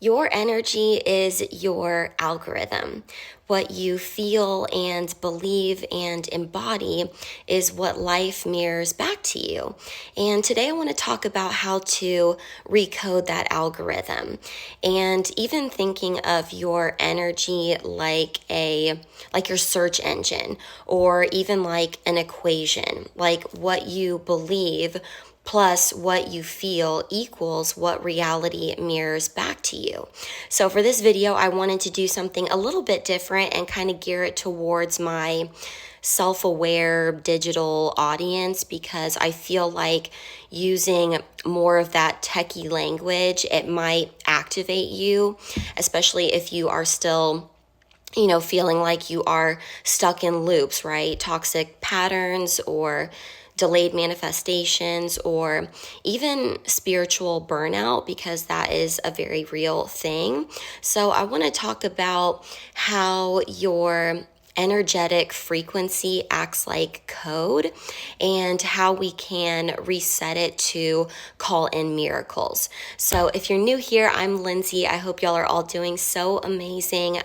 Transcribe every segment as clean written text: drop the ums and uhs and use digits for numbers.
Your energy is your algorithm. What you feel and believe and embody is what life mirrors back to you. And today I want to talk about how to recode that algorithm. And even thinking of your energy like your search engine, or even like an equation, like what you believe plus what you feel equals what reality mirrors back to you. So for this video, I wanted to do something a little bit different and kind of gear it towards my self-aware digital audience, because I feel like using more of that techie language, it might activate you, especially if you are still feeling like you are stuck in loops, right? Toxic patterns or delayed manifestations, or even spiritual burnout, because that is a very real thing. So I want to talk about how your energetic frequency acts like code and how we can reset it to call in miracles. So if you're new here, I'm Lindsay. I hope y'all are all doing so amazing.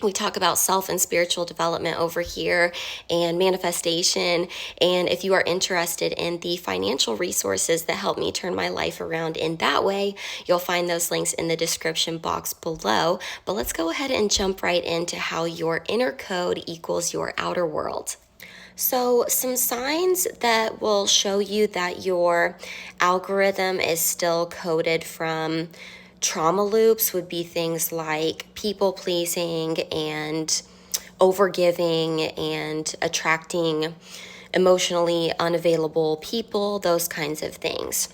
We talk about self and spiritual development over here and manifestation. And if you are interested in the financial resources that help me turn my life around in that way, you'll find those links in the description box below. But let's go ahead and jump right into how your inner code equals your outer world. So some signs that will show you that your algorithm is still coded from trauma loops would be things like people pleasing and overgiving and attracting emotionally unavailable people, those kinds of things.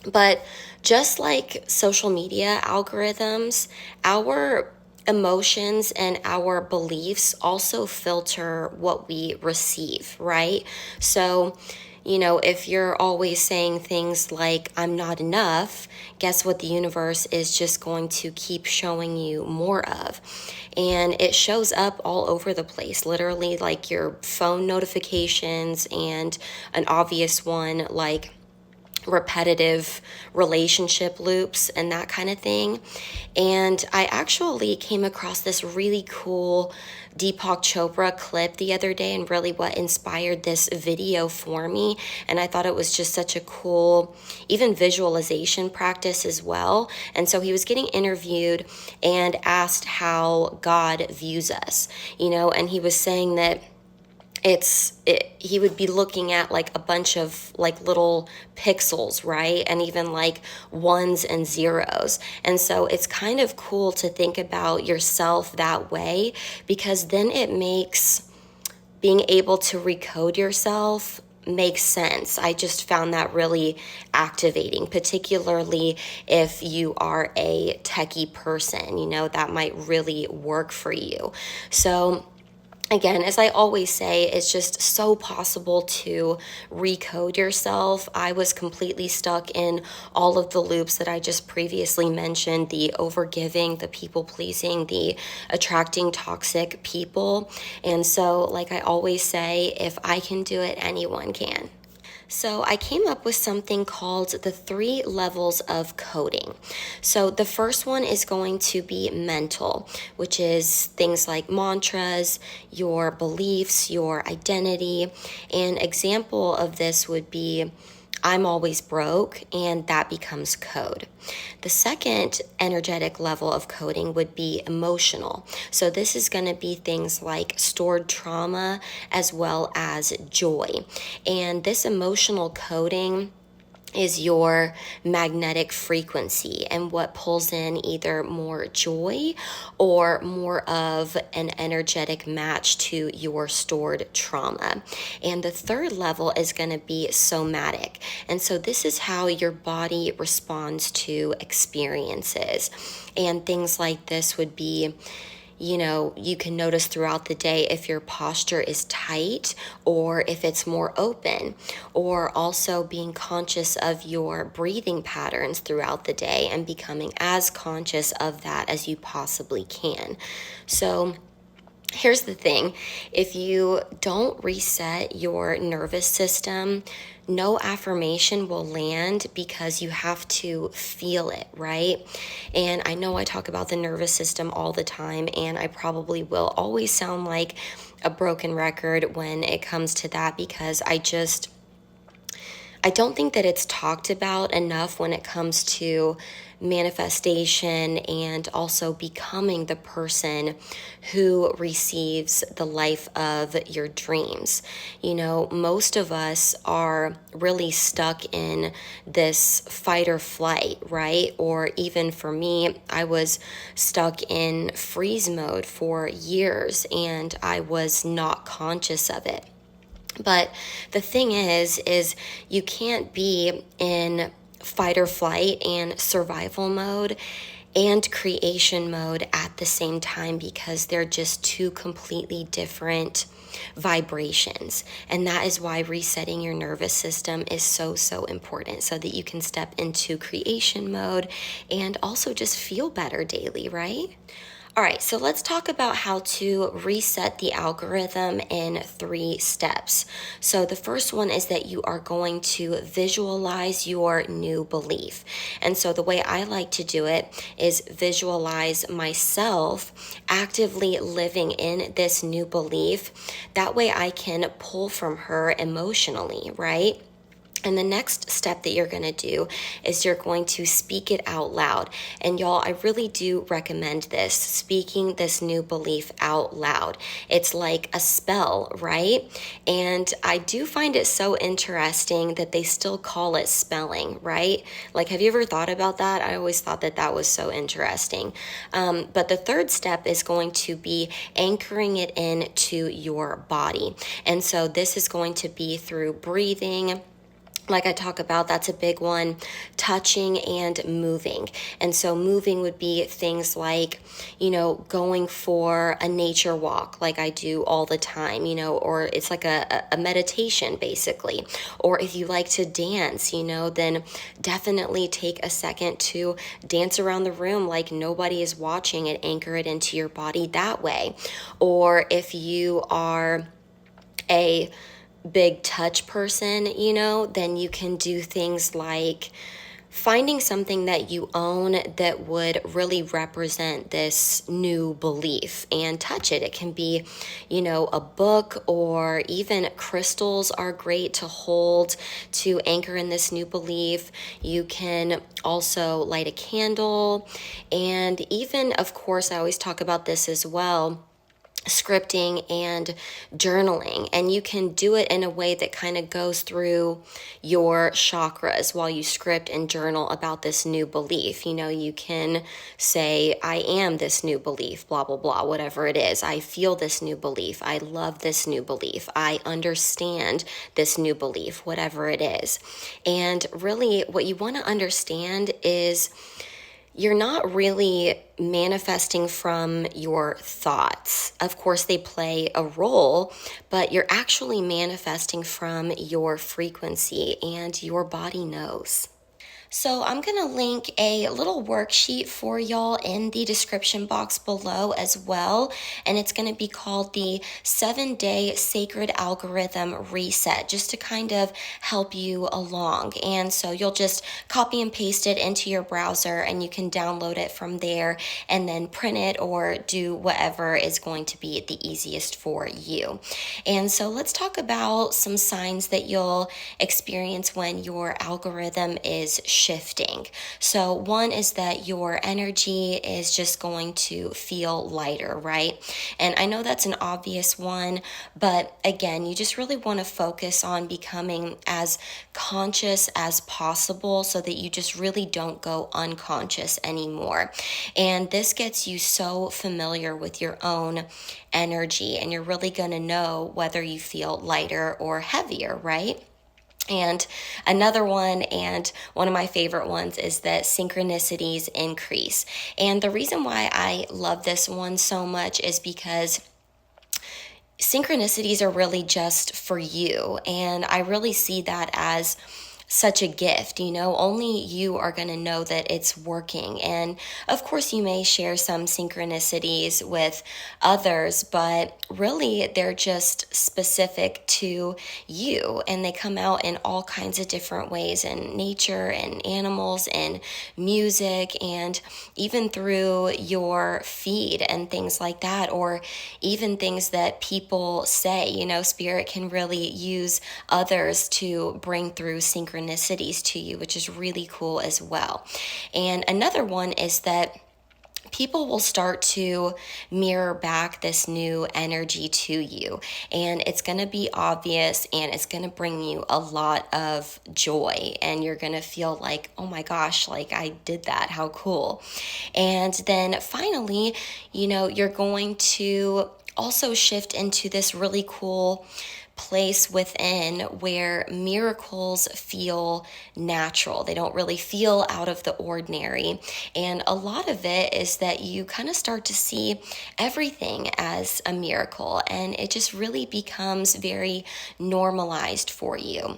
But just like social media algorithms, our emotions and our beliefs also filter what we receive, right? So, if you're always saying things like, I'm not enough, guess what the universe is just going to keep showing you more of. And it shows up all over the place, literally like your phone notifications, and an obvious one like repetitive relationship loops and that kind of thing. And I actually came across this really cool Deepak Chopra clip the other day, and really what inspired this video for me. And I thought it was just such a cool, even visualization practice as well. And so he was getting interviewed and asked how God views us, and he was saying that he would be looking at like a bunch of like little pixels, right? And even like ones and zeros. And so it's kind of cool to think about yourself that way, because then it makes being able to recode yourself makes sense. I just found that really activating, particularly if you are a techie person, that might really work for you. So again, as I always say, it's just so possible to recode yourself. I was completely stuck in all of the loops that I just previously mentioned: the overgiving, the people pleasing, the attracting toxic people. And so, like I always say, if I can do it, anyone can. So I came up with something called the 3 levels of coding. So the first one is going to be mental, which is things like mantras, your beliefs, your identity. An example of this would be, I'm always broke, and that becomes code. The second energetic level of coding would be emotional. So this is going to be things like stored trauma as well as joy. And this emotional coding is your magnetic frequency, and what pulls in either more joy or more of an energetic match to your stored trauma. And the third level is going to be somatic. And so this is how your body responds to experiences. And things like this would be, you can notice throughout the day if your posture is tight or if it's more open, or also being conscious of your breathing patterns throughout the day and becoming as conscious of that as you possibly can. So Here's the thing. If you don't reset your nervous system, no affirmation will land because you have to feel it, right? And I know I talk about the nervous system all the time, and I probably will always sound like a broken record when it comes to that, because I don't think that it's talked about enough when it comes to manifestation and also becoming the person who receives the life of your dreams. You know, most of us are really stuck in this fight or flight, right? Or even for me, I was stuck in freeze mode for years and I was not conscious of it. But the thing is you can't be in fight or flight and survival mode and creation mode at the same time, because they're just two completely different vibrations. And that is why resetting your nervous system is so important, so that you can step into creation mode and also just feel better daily, right? All right, so let's talk about how to reset the algorithm in 3 steps. So the first one is that you are going to visualize your new belief. And so the way I like to do it is visualize myself actively living in this new belief. That way I can pull from her emotionally, right? And the next step that you're going to do is you're going to speak it out loud. And y'all, I really do recommend this, speaking this new belief out loud. It's like a spell, right? And I do find it so interesting that they still call it spelling, right? Like, have you ever thought about that? I always thought that that was so interesting. But the third step is going to be anchoring it into your body. And so this is going to be through breathing. Like I talk about, that's a big one, touching and moving. And so moving would be things like, going for a nature walk like I do all the time, or it's like a meditation basically. Or if you like to dance, then definitely take a second to dance around the room like nobody is watching and anchor it into your body that way. Or if you are a big touch person, then you can do things like finding something that you own that would really represent this new belief and touch it. It can be, a book, or even crystals are great to hold to anchor in this new belief. You can also light a candle, and even, of course, I always talk about this as well, scripting and journaling. And you can do it in a way that kind of goes through your chakras while you script and journal about this new belief. You can say, I am this new belief, blah, blah, blah, whatever it is. I feel this new belief. I love this new belief. I understand this new belief, whatever it is. And really what you want to understand is you're not really manifesting from your thoughts. Of course, they play a role, but you're actually manifesting from your frequency, and your body knows. So I'm going to link a little worksheet for y'all in the description box below as well. And it's going to be called the 7-Day Sacred Algorithm Reset, just to kind of help you along. And so you'll just copy and paste it into your browser, and you can download it from there and then print it or do whatever is going to be the easiest for you. And so let's talk about some signs that you'll experience when your algorithm is shifting. So one is that your energy is just going to feel lighter, right? And I know that's an obvious one, but again, you just really want to focus on becoming as conscious as possible so that you just really don't go unconscious anymore. And this gets you so familiar with your own energy, and you're really going to know whether you feel lighter or heavier, right? And another one, and one of my favorite ones, is that synchronicities increase. And the reason why I love this one so much is because synchronicities are really just for you. And I really see that as such a gift, only you are going to know that it's working. And of course, you may share some synchronicities with others, but really they're just specific to you, and they come out in all kinds of different ways, in nature and animals and music, and even through your feed and things like that, or even things that people say. Spirit can really use others to bring through synchronicities to you, which is really cool as well. And another one is that people will start to mirror back this new energy to you, and it's going to be obvious, and it's going to bring you a lot of joy, and you're going to feel like, oh my gosh, like I did that, how cool. And then finally, you're going to also shift into this really cool place within where miracles feel natural. They don't really feel out of the ordinary. And a lot of it is that you kind of start to see everything as a miracle, and it just really becomes very normalized for you.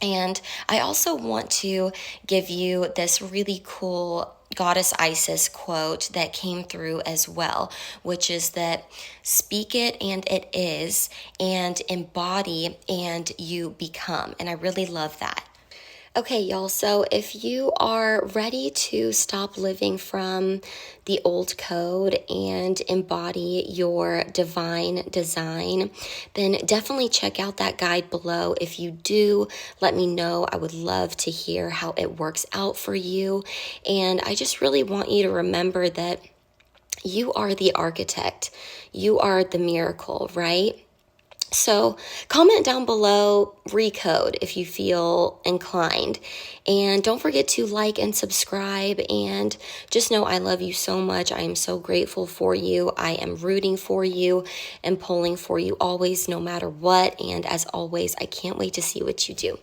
And I also want to give you this really cool Goddess Isis quote that came through as well, which is that speak it and it is, and embody and you become. And I really love that. Okay, y'all, so if you are ready to stop living from the old code and embody your divine design, then definitely check out that guide below. If you do, let me know. I would love to hear how it works out for you. And I just really want you to remember that you are the architect. You are the miracle, right? So comment down below Recode if you feel inclined. And don't forget to like and subscribe. And just know I love you so much. I am so grateful for you. I am rooting for you and pulling for you always, no matter what. And as always, I can't wait to see what you do.